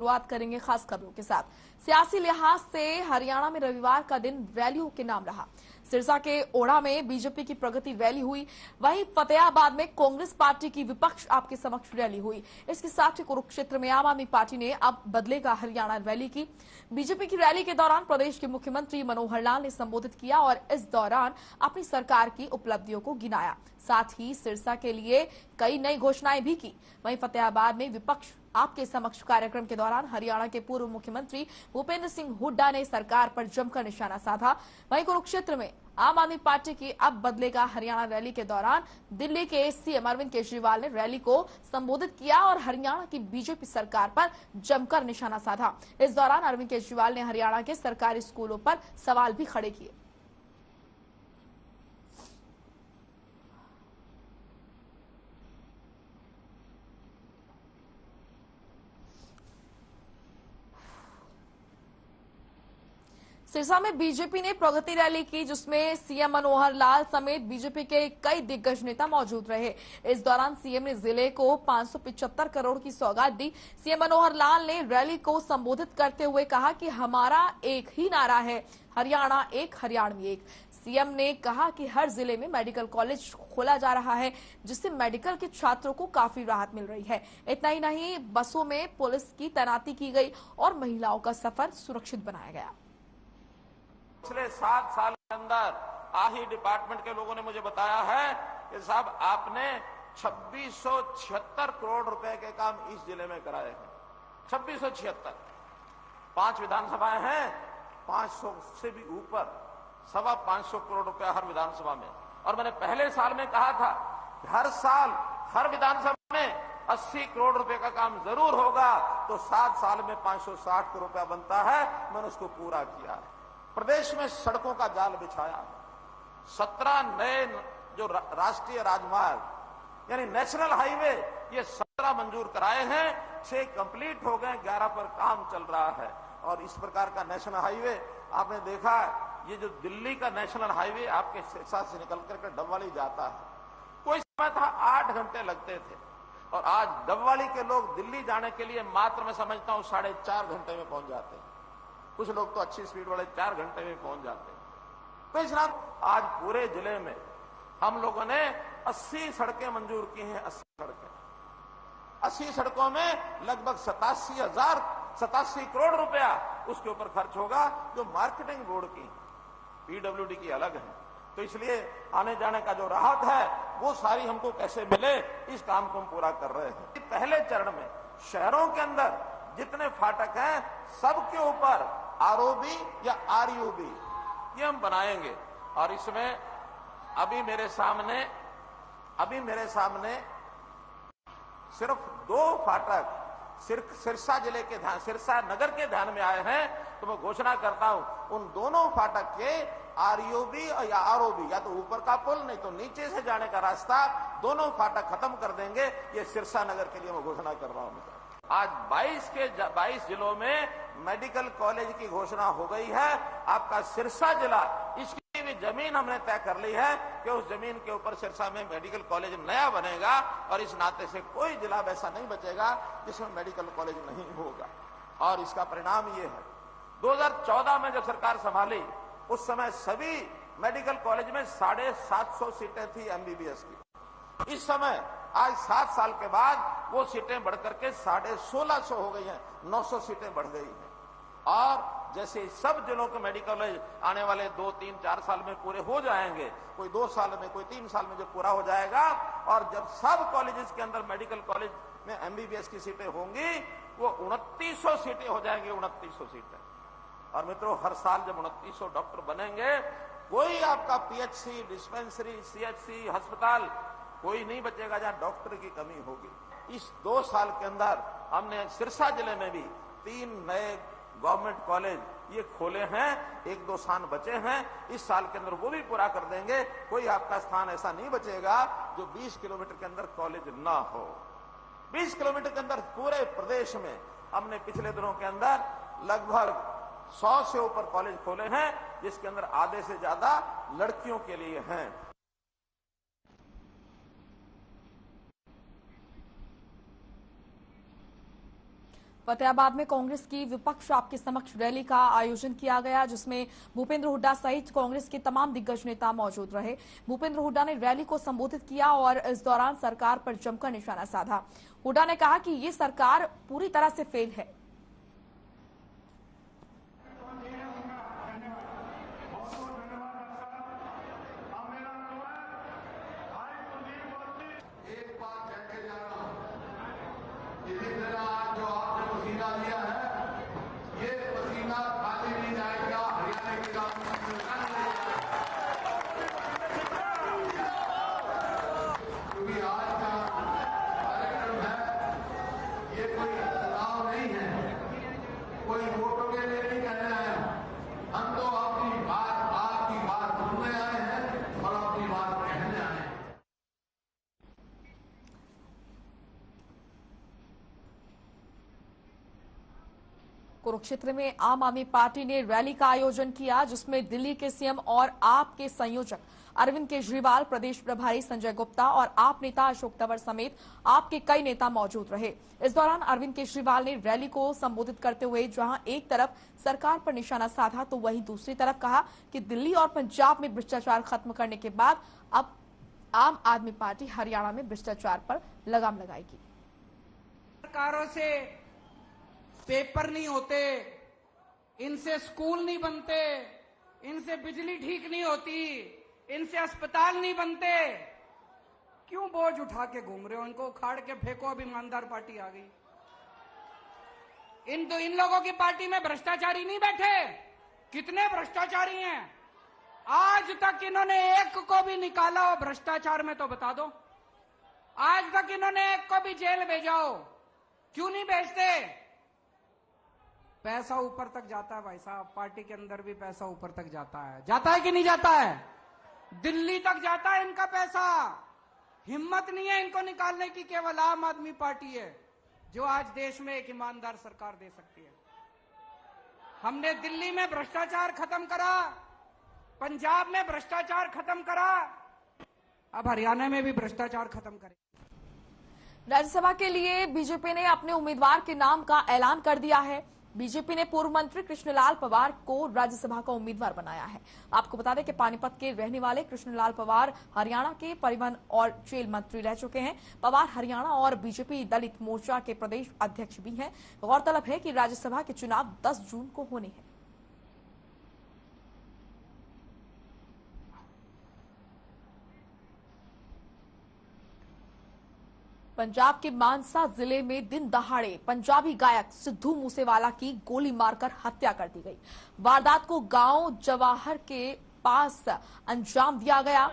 शुरुआत करेंगे खास खबरों के साथ। सियासी लिहाज से हरियाणा में रविवार का दिन रैलियों के नाम रहा। सिरसा के ओढ़ा में बीजेपी की प्रगति रैली हुई, वहीं फतेहाबाद में कांग्रेस पार्टी की विपक्ष आपके समक्ष रैली हुई। इसके साथ ही कुरुक्षेत्र में आम आदमी पार्टी ने अब बदलेगा हरियाणा रैली की। बीजेपी की रैली के दौरान प्रदेश के मुख्यमंत्री मनोहर लाल ने संबोधित किया और इस दौरान अपनी सरकार की उपलब्धियों को गिनाया। साथ ही सिरसा के लिए कई नई घोषणाएं भी की। वहीं फतेहाबाद में विपक्ष आपके समक्ष कार्यक्रम के दौरान हरियाणा के पूर्व मुख्यमंत्री भूपेंद्र सिंह हुड्डा ने सरकार पर जमकर निशाना साधा। वहीं कुरुक्षेत्र में आम आदमी पार्टी की अब बदलेगा हरियाणा रैली के दौरान दिल्ली के सीएम अरविंद केजरीवाल ने रैली को संबोधित किया और हरियाणा की बीजेपी सरकार पर जमकर निशाना साधा। इस दौरान अरविंद केजरीवाल ने हरियाणा के सरकारी स्कूलों पर सवाल भी खड़े किए। सिरसा में बीजेपी ने प्रगति रैली की, जिसमें सीएम मनोहर लाल समेत बीजेपी के कई दिग्गज नेता मौजूद रहे। इस दौरान सीएम ने जिले को 575 करोड़ की सौगात दी। सीएम मनोहर लाल ने रैली को संबोधित करते हुए कहा कि हमारा एक ही नारा है, हरियाणा एक, हरियाणवी एक। सीएम ने कहा कि हर जिले में मेडिकल कॉलेज खोला जा रहा है, जिससे मेडिकल के छात्रों को काफी राहत मिल रही है। इतना ही नहीं, बसों में पुलिस की तैनाती की गई और महिलाओं का सफर सुरक्षित बनाया गया। पिछले 7 साल के अंदर आही डिपार्टमेंट के लोगों ने मुझे बताया है कि साहब आपने 2676 करोड़ रुपए के काम इस जिले में कराए हैं। 2676। 5 विधानसभाएं हैं, 500 से भी ऊपर, 525 करोड़ रुपया हर विधानसभा में। और मैंने पहले साल में कहा था कि हर साल हर विधानसभा में 80 करोड़ रुपए का काम जरूर होगा, तो 7 साल में 560 करोड़ रुपया बनता है। मैंने उसको पूरा किया है। प्रदेश में सड़कों का जाल बिछाया। 17 नए जो राष्ट्रीय राजमार्ग यानी नेशनल हाईवे, ये 17 मंजूर कराए हैं। 6 कंप्लीट हो गए, 11 पर काम चल रहा है। और इस प्रकार का नेशनल हाईवे आपने देखा, ये जो दिल्ली का नेशनल हाईवे आपके सिरसा से निकल करके डबवाली जाता है। कोई समय था 8 घंटे लगते थे, और आज डबवाली के लोग दिल्ली जाने के लिए मात्र मैं समझता हूं 4.5 घंटे में पहुंच जाते हैं। कुछ लोग तो अच्छी स्पीड वाले 4 घंटे में पहुंच जाते हैं। तो इस रात आज पूरे जिले में हम लोगों ने 80 सड़कें मंजूर की हैं। 80 सड़कें, 80 सड़कों में लगभग 87 करोड़ रुपया उसके ऊपर खर्च होगा, जो मार्केटिंग बोर्ड की, पीडब्ल्यूडी की अलग है। तो इसलिए आने जाने का जो राहत है वो सारी हमको कैसे मिले, इस काम को हम पूरा कर रहे हैं। पहले चरण में शहरों के अंदर जितने फाटक हैं सबके ऊपर आरओबी या आरयूबी ये हम बनाएंगे। और इसमें अभी मेरे सामने सिर्फ 2 फाटक सिरसा जिले के ध्यान, सिरसा नगर के ध्यान में आए हैं। तो मैं घोषणा करता हूं, उन दोनों फाटक के आरयूबी या आरओबी, या तो ऊपर का पुल नहीं तो नीचे से जाने का रास्ता, दोनों फाटक खत्म कर देंगे। ये सिरसा नगर के लिए मैं घोषणा कर रहा हूं। आज 22 जिलों में मेडिकल कॉलेज की घोषणा हो गई है। आपका सिरसा जिला, इसकी भी जमीन हमने तय कर ली है कि उस जमीन के ऊपर सिरसा में मेडिकल कॉलेज नया बनेगा। और इस नाते से कोई जिला वैसा नहीं बचेगा जिसमें मेडिकल कॉलेज नहीं होगा। और इसका परिणाम ये है, 2014 में जब सरकार संभाली, उस समय सभी मेडिकल कॉलेज में 750 सीटें थी एमबीबीएस की। इस समय आज 7 साल के बाद वो सीटें बढ़कर के 1650 हो गई हैं, 900 सीटें बढ़ गई हैं। और जैसे सब जिलों के मेडिकल कॉलेज आने वाले 2, 3, 4 साल में पूरे हो जाएंगे, कोई 2 साल में, कोई 3 साल में जब पूरा हो जाएगा, और जब सब कॉलेजेस के अंदर मेडिकल कॉलेज में एमबीबीएस की सीटें होंगी, वो 2900 सीटें हो जाएंगी। 2900 सीटें। और मित्रों, हर साल जब 2900 डॉक्टर बनेंगे, कोई आपका पीएचसी, डिस्पेंसरी, सीएचसी, अस्पताल कोई नहीं बचेगा जहां डॉक्टर की कमी होगी। इस 2 साल के अंदर हमने सिरसा जिले में भी 3 नए गवर्नमेंट कॉलेज ये खोले हैं। 1-2 स्थान बचे हैं, इस साल के अंदर वो भी पूरा कर देंगे। कोई आपका स्थान ऐसा नहीं बचेगा जो 20 किलोमीटर के अंदर कॉलेज ना हो। 20 किलोमीटर के अंदर पूरे प्रदेश में हमने पिछले दिनों के अंदर लगभग 100 से ऊपर कॉलेज खोले हैं, जिसके अंदर आधे से ज्यादा लड़कियों के लिए हैं। फतेहाबाद में कांग्रेस की विपक्ष आपके समक्ष रैली का आयोजन किया गया, जिसमें भूपेंद्र हुड्डा सहित कांग्रेस के तमाम दिग्गज नेता मौजूद रहे। भूपेंद्र हुड्डा ने रैली को संबोधित किया और इस दौरान सरकार पर जमकर निशाना साधा। हुड्डा ने कहा कि ये सरकार पूरी तरह से फेल है। कुरुक्षेत्र में आम आदमी पार्टी ने रैली का आयोजन किया, जिसमें दिल्ली के सीएम और आप के संयोजक अरविंद केजरीवाल, प्रदेश प्रभारी संजय गुप्ता और आप नेता अशोक तंवर समेत आपके कई नेता मौजूद रहे। इस दौरान अरविंद केजरीवाल ने रैली को संबोधित करते हुए जहां एक तरफ सरकार पर निशाना साधा, तो वहीं दूसरी तरफ कहा कि दिल्ली और पंजाब में भ्रष्टाचार खत्म करने के बाद अब आम आदमी पार्टी हरियाणा में भ्रष्टाचार पर लगाम लगाएगी। सरकारों से पेपर नहीं होते, इनसे स्कूल नहीं बनते, इनसे बिजली ठीक नहीं होती, इनसे अस्पताल नहीं बनते, क्यों बोझ उठा के घूम रहे हो? इनको उखाड़ के फेंको, अब ईमानदार पार्टी आ गई। इन लोगों की पार्टी में भ्रष्टाचारी नहीं बैठे? कितने भ्रष्टाचारी हैं? आज तक इन्होंने एक को भी निकाला हो भ्रष्टाचार में तो बता दो। आज तक इन्होंने एक को भी जेल भेजा हो? क्यों नहीं भेजते? पैसा ऊपर तक जाता है भाई साहब, पार्टी के अंदर भी पैसा ऊपर तक जाता है कि नहीं जाता है? दिल्ली तक जाता है इनका पैसा। हिम्मत नहीं है इनको निकालने की, केवल आम आदमी पार्टी है जो आज देश में एक ईमानदार सरकार दे सकती है। हमने दिल्ली में भ्रष्टाचार खत्म करा, पंजाब में भ्रष्टाचार खत्म करा, अब हरियाणा में भी भ्रष्टाचार खत्म करें। राज्यसभा के लिए बीजेपी ने अपने उम्मीदवार के नाम का ऐलान कर दिया है। बीजेपी ने पूर्व मंत्री कृष्णलाल पवार को राज्यसभा का उम्मीदवार बनाया है। आपको बता दें कि पानीपत के रहने वाले कृष्णलाल पवार हरियाणा के परिवहन और जेल मंत्री रह चुके हैं। पवार हरियाणा और बीजेपी दलित मोर्चा के प्रदेश अध्यक्ष भी हैं। गौरतलब है कि राज्यसभा के चुनाव 10 जून को होने हैं। पंजाब के मानसा जिले में दिन दहाड़े पंजाबी गायक सिद्धू मूसेवाला की गोली मारकर हत्या कर दी गई। वारदात को गांव जवाहर के पास अंजाम दिया गया।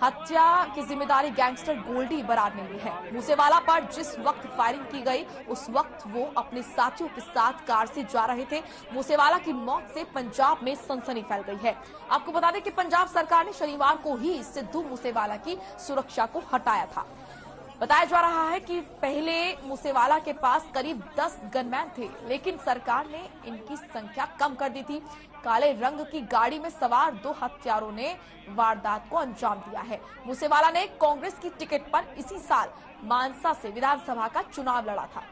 हत्या की जिम्मेदारी गैंगस्टर गोल्डी बरार ने ली है। मूसेवाला पर जिस वक्त फायरिंग की गई, उस वक्त वो अपने साथियों के साथ कार से जा रहे थे। मूसेवाला की मौत से पंजाब में सनसनी फैल गई है। आपको बता दें कि पंजाब सरकार ने शनिवार को ही सिद्धू मूसेवाला की सुरक्षा को हटाया था। बताया जा रहा है कि पहले मूसेवाला के पास करीब 10 गनमैन थे, लेकिन सरकार ने इनकी संख्या कम कर दी थी। काले रंग की गाड़ी में सवार 2 हत्यारों ने वारदात को अंजाम दिया है। मूसेवाला ने कांग्रेस की टिकट पर इसी साल मानसा से विधानसभा का चुनाव लड़ा था।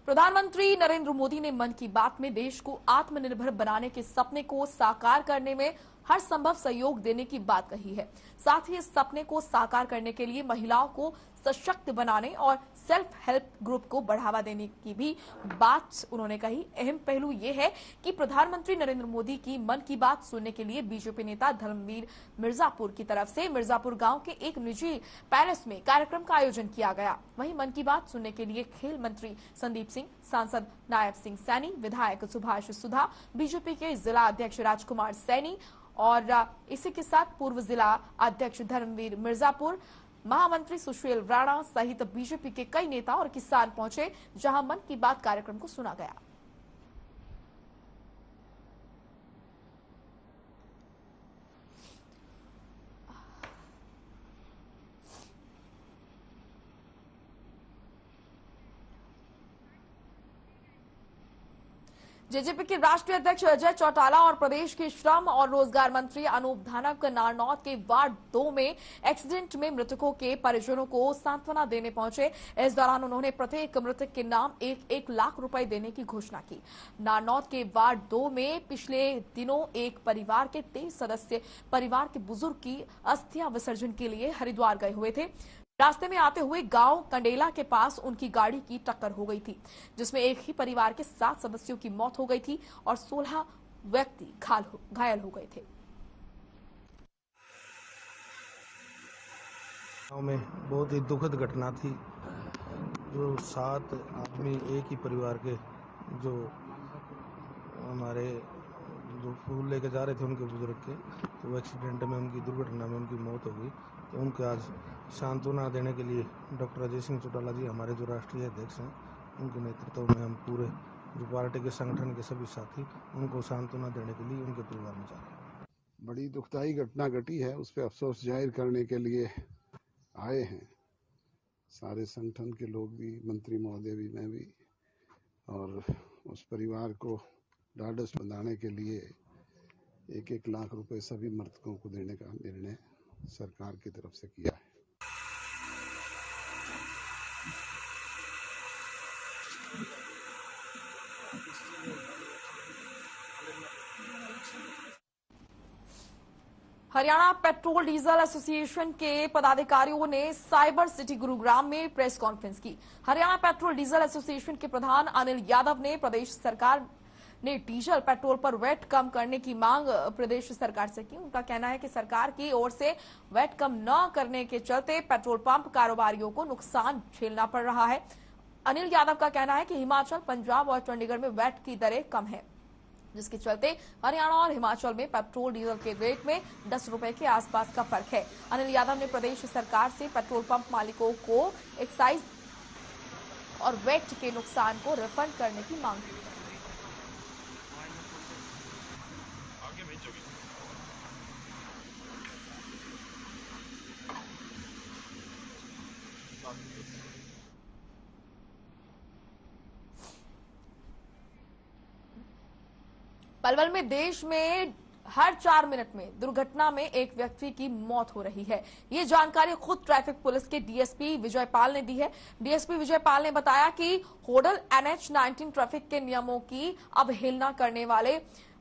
प्रधानमंत्री नरेंद्र मोदी ने मन की बात में देश को आत्मनिर्भर बनाने के सपने को साकार करने में हर संभव सहयोग देने की बात कही है। साथ ही इस सपने को साकार करने के लिए महिलाओं को सशक्त बनाने और सेल्फ हेल्प ग्रुप को बढ़ावा देने की भी बात उन्होंने कही। अहम पहलू यह है कि प्रधानमंत्री नरेंद्र मोदी की मन की बात सुनने के लिए बीजेपी नेता धर्मवीर मिर्जापुर की तरफ से मिर्जापुर गांव के एक निजी पैलेस में कार्यक्रम का आयोजन किया गया। वहीं मन की बात सुनने के लिए खेल मंत्री संदीप सिंह, सांसद नायब सिंह सैनी, विधायक सुभाष सुधा, बीजेपी के जिला अध्यक्ष राजकुमार सैनी और इसी के साथ पूर्व जिला अध्यक्ष धर्मवीर मिर्जापुर, महामंत्री सुशील राणा सहित बीजेपी के कई नेता और किसान पहुंचे, जहां मन की बात कार्यक्रम को सुना गया। जेजेपी के राष्ट्रीय अध्यक्ष अजय चौटाला और प्रदेश के श्रम और रोजगार मंत्री अनूप धानक नारनौत के वार्ड 2 में एक्सीडेंट में मृतकों के परिजनों को सांत्वना देने पहुंचे। इस दौरान उन्होंने प्रत्येक मृतक के नाम 1-1 लाख रुपए देने की घोषणा की। नारनौत के वार्ड 2 में पिछले दिनों एक परिवार के 23 सदस्य परिवार के बुजुर्ग की अस्थियां विसर्जन के लिए हरिद्वार गए हुए थे। रास्ते में आते हुए गांव कंडेला के पास उनकी गाड़ी की टक्कर हो गई थी, जिसमें एक ही परिवार के 7 सदस्यों की मौत हो गई थी और 16 व्यक्ति घायल हो गए थे। गाँव में बहुत ही दुखद घटना थी। जो 7 आदमी एक ही परिवार के जो हमारे जो फूल लेके जा रहे थे उनके बुजुर्ग के, तो एक्सीडेंट में उनकी दुर्घटना में उनकी मौत हो गई। तो उनके आज सांत्वना देने के लिए डॉक्टर अजय सिंह चौटाला जी हमारे जो राष्ट्रीय अध्यक्ष हैं उनके नेतृत्व में हम पूरे जो पार्टी के संगठन के सभी साथी उनको सांत्वना देने के लिए उनके परिवार में जा रहे हैं। बड़ी दुखदायी घटना घटी है, उस पर अफसोस जाहिर करने के लिए आए हैं सारे संगठन के लोग भी, मंत्री महोदय भी, मैं भी, और उस परिवार को ढाढ़स बंधाने के लिए 1-1 लाख रुपए सभी मृतकों को देने का निर्णय सरकार की तरफ से किया है। हरियाणा पेट्रोल डीजल एसोसिएशन के पदाधिकारियों ने साइबर सिटी गुरुग्राम में प्रेस कॉन्फ्रेंस की। हरियाणा पेट्रोल डीजल एसोसिएशन के प्रधान अनिल यादव ने प्रदेश सरकार ने डीजल पेट्रोल पर वैट कम करने की मांग प्रदेश सरकार से की। उनका कहना है कि सरकार की ओर से वैट कम न करने के चलते पेट्रोल पंप कारोबारियों को नुकसान झेलना पड़ रहा है। अनिल यादव का कहना है कि हिमाचल, पंजाब और चंडीगढ़ में वैट की दरें कम है, जिसके चलते हरियाणा और हिमाचल में पेट्रोल डीजल के रेट में 10 रुपए के आसपास का फर्क है। अनिल यादव ने प्रदेश सरकार से पेट्रोल पंप मालिकों को एक्साइज और वैट के नुकसान को रिफंड करने की मांग की। पलवल में देश में हर 4 मिनट में दुर्घटना में एक व्यक्ति की मौत हो रही है। ये जानकारी खुद ट्रैफिक पुलिस के डीएसपी विजय पाल ने दी है। डीएसपी विजय पाल ने बताया कि होडल NH-19 ट्रैफिक के नियमों की अवहेलना करने वाले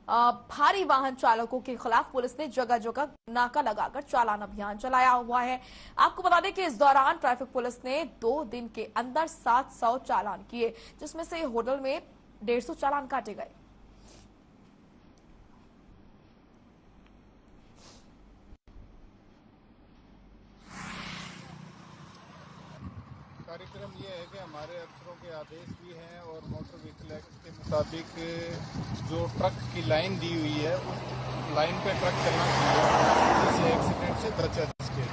भारी वाहन चालकों के खिलाफ पुलिस ने जगह जगह नाका लगाकर चालान अभियान चलाया हुआ है। आपको बता दें कि इस दौरान ट्रैफिक पुलिस ने 2 दिन के अंदर 700 चालान किए, जिसमें से होडल में 150 चालान काटे गए। कार्यक्रम ये है कि हमारे अफसरों के आदेश भी हैं और मोटर व्हीकल एक्ट के मुताबिक जो ट्रक की लाइन दी हुई है उस लाइन पे ट्रक चलना चाहिए जिससे एक्सीडेंट से बचा जा सके।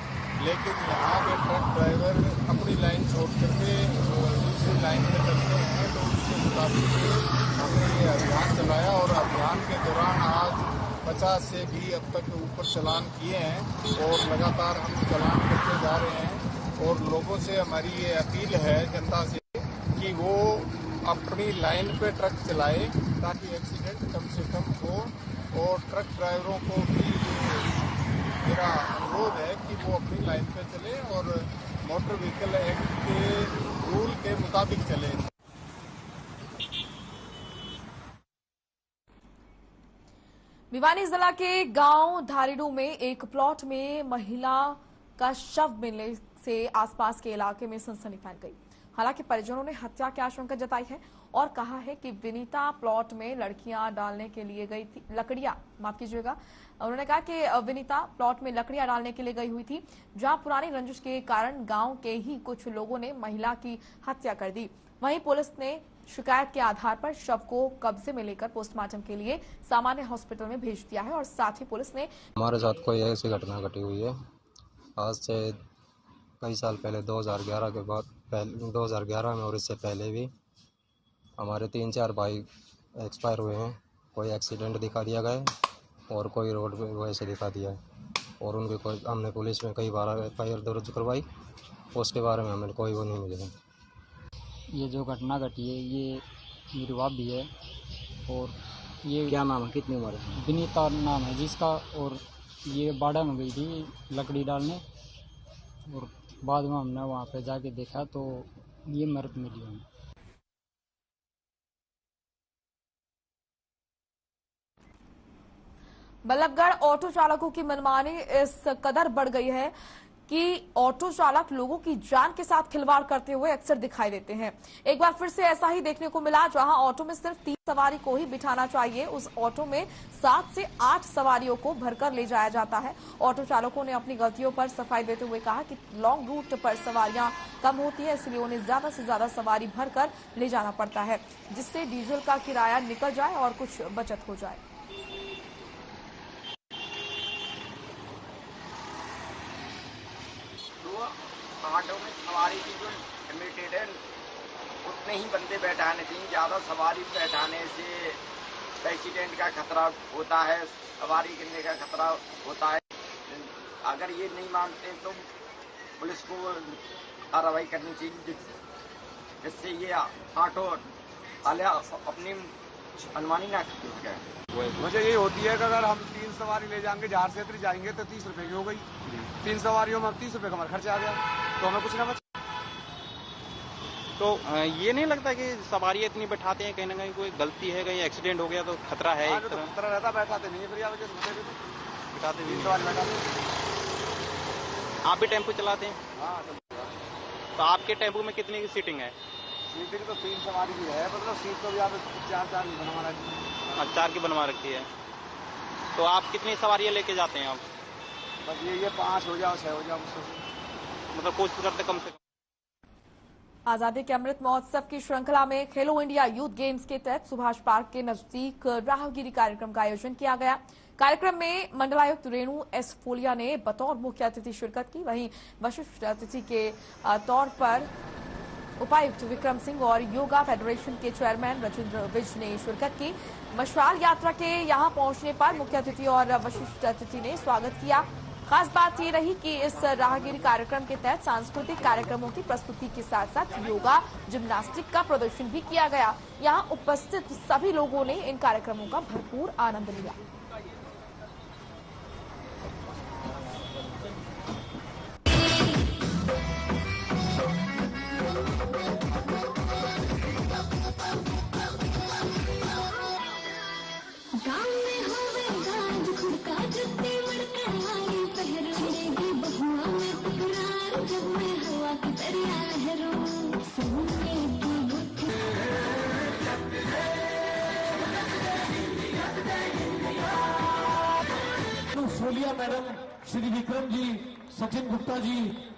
लेकिन यहाँ पे ट्रक ड्राइवर अपनी लाइन छोड़ करके दूसरी लाइन पे चलते हैं, तो उसके मुताबिक हमने ये अभियान चलाया और अभियान के दौरान आज 50 से भी अब तक ऊपर चालान किए हैं और लगातार हम चालान करते जा रहे हैं। और लोगों से हमारी ये अपील है जनता से कि वो अपनी लाइन पे ट्रक चलाए ताकि एक्सीडेंट कम से कम हो। और ट्रक ड्राइवरों को भी मेरा अनुरोध है कि वो अपनी लाइन पे चले और मोटर व्हीकल एक्ट के रूल के मुताबिक चले। भिवानी जिला के गांव धारीडू में एक प्लॉट में महिला का शव मिलने से आसपास के इलाके में सनसनी फैल गई। हालांकि परिजनों ने हत्या की आशंका जताई है और कहा है कि विनीता प्लॉट में लकड़ियां डालने के लिए गई थी। उन्होंने कहा कि विनीता प्लॉट में लकड़ियां डालने के लिए गई हुई थी, जहां पुरानी रंजिश के कारण गांव के ही कुछ लोगों ने महिला की हत्या कर दी। वहीं पुलिस ने शिकायत के आधार पर शव को कब्जे में लेकर पोस्टमार्टम के लिए सामान्य हॉस्पिटल में भेज दिया है। और साथ ही पुलिस ने हमारे साथ कोई ऐसी घटना घटी हुई है आज से कई साल पहले 2011 के बाद 2011 में और इससे पहले भी हमारे 3-4 भाई एक्सपायर हुए हैं। कोई एक्सीडेंट दिखा दिया गया और कोई रोड पे वैसे दिखा दिया है और उनके कोई हमने पुलिस में कई बार FIR दर्ज करवाई, उसके बारे में हमें कोई वो नहीं मिला। ये जो घटना घटी है ये मेरी भाभी है और ये क्या नाम है, कितनी उम्र है? विनीता नाम है जिसका, और ये बाड़ा में गई थी लकड़ी डालने, और बाद में हमने वहाँ पे जाके देखा तो ये मृत मिली हमें। बल्लभगढ़ ऑटो चालकों की मनमानी इस कदर बढ़ गई है कि ऑटो चालक लोगों की जान के साथ खिलवाड़ करते हुए अक्सर दिखाई देते हैं। एक बार फिर से ऐसा ही देखने को मिला, जहां ऑटो में सिर्फ 3 सवारी को ही बिठाना चाहिए, उस ऑटो में 7 से 8 सवारियों को भरकर ले जाया जाता है। ऑटो चालकों ने अपनी गलतियों पर सफाई देते हुए कहा कि लॉन्ग रूट पर सवारियां कम होती है, इसलिए उन्हें ज्यादा से ज्यादा सवारी भरकर ले जाना पड़ता है, जिससे डीजल का किराया निकल जाए और कुछ बचत हो जाए। ऑटो में सवारी की जो लिमिटेड है उतने ही बंदे बैठाने चाहिए। ज़्यादा सवारी बैठाने से एक्सीडेंट का खतरा होता है, सवारी गिरने का खतरा होता है। अगर ये नहीं मानते तो पुलिस को कार्रवाई करनी चाहिए, जिससे ये ऑटो वाले अपनी मनमानी ना करें। वजह यही होती है कि अगर हम 3 सवारी ले जाएंगे, जहार से जाएंगे तो 30 रुपए की हो गई। 3 सवारियों में 30 रुपए का हमारा खर्चा आ गया, तो हमें कुछ ना बचा। तो ये नहीं लगता कि सवारियाँ इतनी बैठाते हैं, कहीं ना कहीं कोई गलती है, कहीं एक्सीडेंट हो गया तो खतरा है? तो खतरा रहता, बैठाते नहीं है, फिर बैठाते भी सवारी बैठाते। आप भी टेम्पो चलाते हैं? हाँ। तो आपके टेम्पो में कितनी की सीटिंग है? सीटिंग तो 3 सवारी की है, मतलब सीट तो भी आप 4 की बनवा रखी है। 4 की बनवा रखी है। तो आप कितनी सवारियाँ लेके जाते हैं आप? बस ये 5 हो जाओ, 6 हो जाओ, मतलब कोशिश करते कम से कम। आजादी के अमृत महोत्सव की श्रृंखला में खेलो इंडिया यूथ गेम्स के तहत सुभाष पार्क के नजदीक राहगिरी कार्यक्रम का आयोजन किया गया। कार्यक्रम में मंडलायुक्त रेणु एस फोलिया ने बतौर मुख्य अतिथि शिरकत की, वहीं विशिष्ट अतिथि के तौर पर उपायुक्त विक्रम सिंह और योगा फेडरेशन के चेयरमैन राजेंद्र विज ने शिरकत की। मशाल यात्रा के यहां पहुंचने पर मुख्य अतिथि और विशिष्ट अतिथि ने स्वागत किया। खास बात ये रही कि इस राहगिरी कार्यक्रम के तहत सांस्कृतिक कार्यक्रमों की प्रस्तुति के साथ साथ योगा, जिम्नास्टिक का प्रदर्शन भी किया गया। यहां उपस्थित सभी लोगों ने इन कार्यक्रमों का भरपूर आनंद लिया। फोलिया मैडम, श्री विक्रम जी, सचिन गुप्ता जी,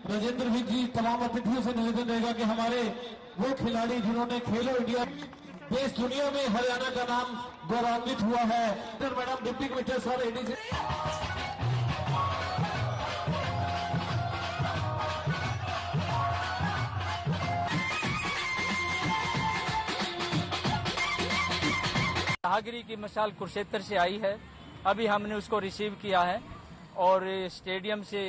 राजेंद्र विज जी, तमाम अतिथियों से निवेदन रहेगा कि हमारे वो खिलाड़ी जिन्होंने खेलो इंडिया देश दुनिया में हरियाणा का नाम गौरवान्वित हुआ है, madam deputy commissioner sir ADC. राहगिरी की मशाल कुरुक्षेत्र से आई है, अभी हमने उसको रिसीव किया है और स्टेडियम से,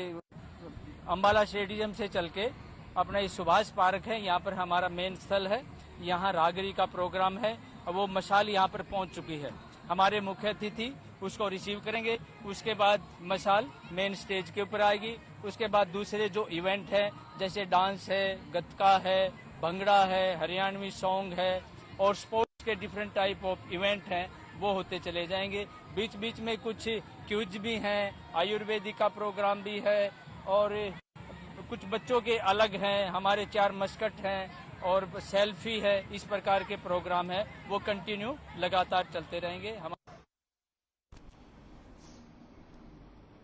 अंबाला स्टेडियम से चल के अपना ये सुभाष पार्क है, यहाँ पर हमारा मेन स्थल है, यहाँ राहगिरी का प्रोग्राम है। वो मशाल यहाँ पर पहुँच चुकी है। हमारे मुख्य अतिथि उसको रिसीव करेंगे, उसके बाद मशाल मेन स्टेज के ऊपर आएगी। उसके बाद दूसरे जो इवेंट है, जैसे डांस है, गतका है, भंगड़ा है, हरियाणवी सॉन्ग है और स्पोर्ट्स के डिफरेंट टाइप ऑफ इवेंट हैं, वो होते चले जाएंगे। बीच बीच में कुछ क्यूज भी हैं, आयुर्वेदिक का प्रोग्राम भी है और कुछ बच्चों के अलग हैं, हमारे 4 मस्कट हैं और सेल्फी है। इस प्रकार के प्रोग्राम है, वो कंटिन्यू लगातार चलते रहेंगे।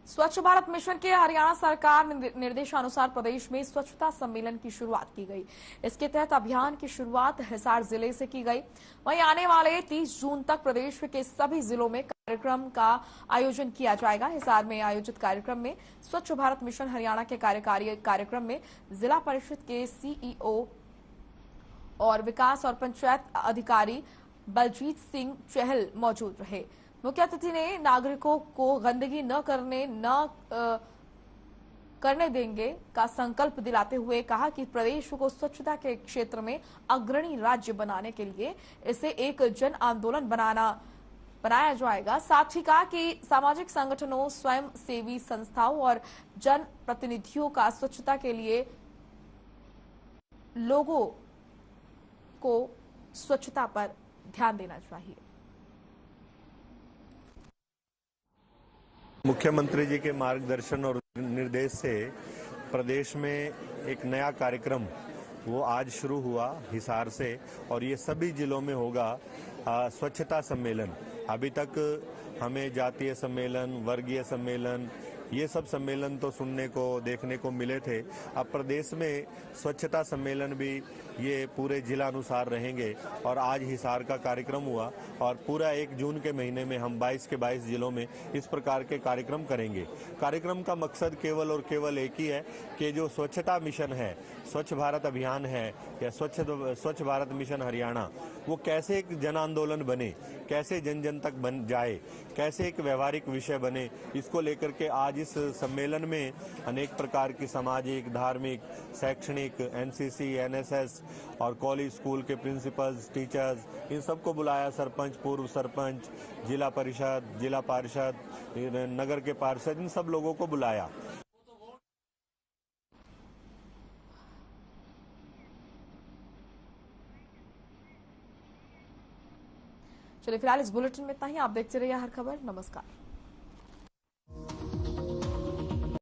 स्वच्छ भारत मिशन के हरियाणा सरकार निर्देशानुसार प्रदेश में स्वच्छता सम्मेलन की शुरुआत की गई। इसके तहत अभियान की शुरुआत हिसार जिले से की गई। वहीं आने वाले 30 जून तक प्रदेश के सभी जिलों में कार्यक्रम का आयोजन किया जाएगा। हिसार में आयोजित कार्यक्रम में स्वच्छ भारत मिशन हरियाणा के कार्यकारी कार्यक्रम में जिला परिषद के सीईओ और विकास और पंचायत अधिकारी बलजीत सिंह चहल मौजूद रहे। मुख्य अतिथि ने नागरिकों को गंदगी न करने, न करने देंगे का संकल्प दिलाते हुए कहा कि प्रदेश को स्वच्छता के क्षेत्र में अग्रणी राज्य बनाने के लिए इसे एक जन आंदोलन बनाया जाएगा। साथ ही कहा कि सामाजिक संगठनों, स्वयं सेवी संस्थाओं और जन प्रतिनिधियों का स्वच्छता के लिए लोगों को स्वच्छता पर ध्यान देना चाहिए। मुख्यमंत्री जी के मार्गदर्शन और निर्देश से प्रदेश में एक नया कार्यक्रम वो आज शुरू हुआ हिसार से, और ये सभी जिलों में होगा स्वच्छता सम्मेलन। अभी तक हमें जातीय सम्मेलन, वर्गीय सम्मेलन, ये सब सम्मेलन तो सुनने को देखने को मिले थे। अब प्रदेश में स्वच्छता सम्मेलन भी ये पूरे जिला अनुसार रहेंगे और आज हिसार का कार्यक्रम हुआ और पूरा 1 जून के महीने में हम 22 के 22 जिलों में इस प्रकार के कार्यक्रम करेंगे। कार्यक्रम का मकसद केवल और केवल एक ही है कि जो स्वच्छता मिशन है, स्वच्छ भारत अभियान है या स्वच्छ भारत मिशन हरियाणा, वो कैसे एक जन आंदोलन बने, कैसे जन जन तक बन जाए, कैसे एक व्यवहारिक विषय बने, इसको लेकर के आज इस सम्मेलन में अनेक प्रकार की सामाजिक, धार्मिक, शैक्षणिक, एनसीसी, एनएसएस और कॉलेज स्कूल के प्रिंसिपल्स, टीचर्स, इन सबको बुलाया। सरपंच, पूर्व सरपंच, जिला परिषद, जिला पार्षद, नगर के पार्षद, इन सब लोगों को बुलाया। चलिए फिलहाल इस बुलेटिन में इतना ही। आप देखते रहिए हर खबर। नमस्कार।